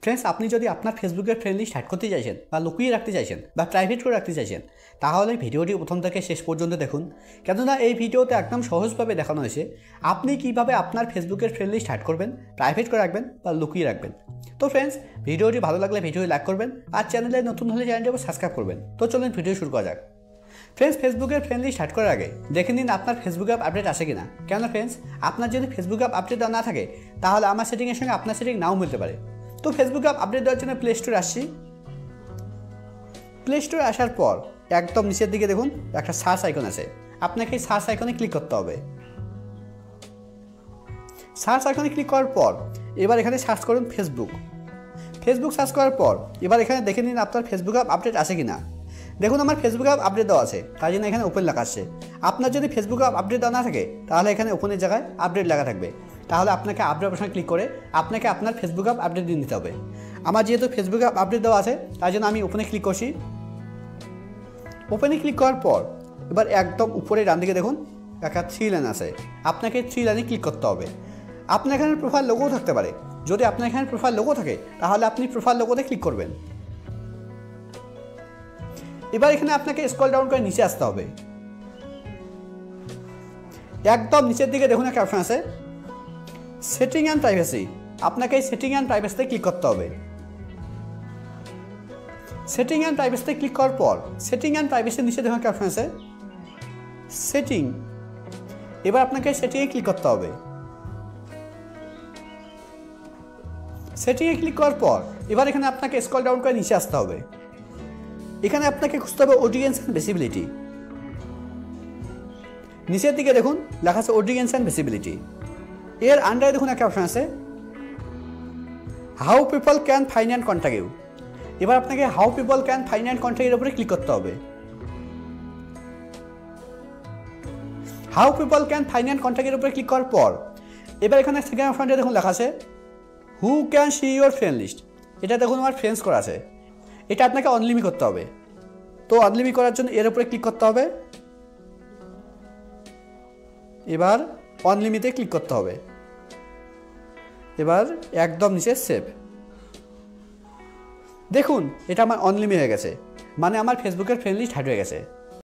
Friends, আপনি যদি আপনার ফেসবুকের ফ্রেন্ড লিস্ট হাইড করতে চাইছেন বা লুকিয়ে রাখতে চাইছেন বা প্রাইভেট করে রাখতে চাইছেন, তাহলে ভিডিওটি প্রথম থেকে শেষ পর্যন্ত দেখুন। কেননা এই ভিডিওতে একদম সহজভাবে দেখানো হয়েছে আপনি কীভাবে আপনার ফেসবুকের ফ্রেন্ড লিস্ট হাইড করবেন, প্রাইভেট করে রাখবেন বা লুকিয়ে রাখবেন। তো ফ্রেন্ডস, ভিডিওটি ভালো লাগলে ভিডিও লাইক করবেন আর চ্যানেলে নতুন হলে চ্যানেলটি সাবস্ক্রাইব করবেন। তো চলুন ভিডিও শুরু করা যাক। ফ্রেন্ডস, ফেসবুকের ফ্রেন্ড লিস্ট হাইড করার আগে দেখে নিন আপনার ফেসবুক অ্যাপ আপডেট আছে কিনা। কেন ফ্রেন্ডস, আপনার যদি ফেসবুক অ্যাপ আপডেট না থাকে তাহলে আমার সেটিংয়ের সঙ্গে আপনার সেটিং নাও মিলতে পারে। তো ফেসবুক অ্যাপ আপডেট দেওয়ার জন্য প্লে স্টোরে আসছি। প্লে স্টোরে আসার পর একদম নিচের দিকে দেখুন একটা সার্চ আইকন আছে, আপনাকে এই সার্চ আইকনে ক্লিক করতে হবে। সার্চ আইকনে ক্লিক করার পর এবার এখানে সার্চ করুন ফেসবুক। ফেসবুক সার্চ করার পর এবার এখানে দেখে নিন আপনার ফেসবুক অ্যাপ আপডেট আছে কিনা। দেখুন আমার ফেসবুক অ্যাপ আপডেট দেওয়া আছে, তাই জন্য এখানে ওপেন লেখা আসছে। আপনার যদি ফেসবুক অ্যাপ আপডেট দেওয়া না থাকে তাহলে এখানে ওপেনের জায়গায় আপডেট লেখা থাকবে। তাহলে আপনাকে আপডেট অপশনে ক্লিক করে আপনাকে আপনার ফেসবুক অ্যাপ আপডেট দিয়ে নিতে হবে। আমার যেহেতু ফেসবুক অ্যাপ আপডেট দেওয়া আছে তাই জন্য আমি ওপেনে ক্লিক করছি। ওপেনে ক্লিক করার পর এবার একদম উপরে ডান দিকে দেখুন একটা 3 লাইন আছে, আপনাকে 3 লাইনে ক্লিক করতে হবে। আপনার এখানে প্রোফাইল লোগো থাকতে পারে, যদি আপনার এখানে প্রোফাইল লোগো থাকে তাহলে আপনি প্রোফাইল লোগোতে ক্লিক করবেন। এবার এখানে আপনাকে স্ক্রল ডাউন করে নিচে আসতে হবে। একদম নিচের দিকে দেখুন একটা অপশন আছে সেটিং অ্যান্ড প্রাইভেসি, আপনাকে এই সেটিং অ্যান্ড প্রাইভেসিতে ক্লিক করতে হবে। সেটিং অ্যান্ড প্রাইভেসিতে ক্লিক করার পর সেটিং অ্যান্ড প্রাইভেসির নিচে দেখুন একটা অপশন আছে সেটিং। এবার আপনাকে সেটিংয়ে ক্লিক করতে হবে। সেটিংয়ে ক্লিক করার পর এবার এখানে আপনাকে স্ক্রল ডাউন করে নিচে আসতে হবে। এখানে আপনাকে খুঁজতে হবে অডিয়েন্স অ্যান্ড ভিজিবিলিটি। নিচের দিকে দেখুন লেখা আছে অডিয়েন্স অ্যান্ড ভিজিবিলিটি। এর আন্ডারে দেখুন একটা অপশন আছে how people can find and contact you. এবার আপনাকে how people can find and contact এর উপরে ক্লিক করতে হবে। How people can find and contact এর উপরে ক্লিক করার পর এবার এখানে সেকেন্ড অপশনটা দেখুন লেখা আছে who can see your friend list. এটা দেখুন আমার ফ্রেন্ডস করা আছে, এটা আপনাকে অনলিমি করতে হবে। তো অনলিমি করার জন্য এর উপরে ক্লিক করতে হবে। এবার অনলিমিতে ক্লিক করতে হবে। এবার একদম নিচে সেভ। দেখুন এটা আমার অনলিমি হয়ে গেছে, মানে আমার ফেসবুকের ফ্রেন্ড লিস্ট হাইড হয়ে গেছে।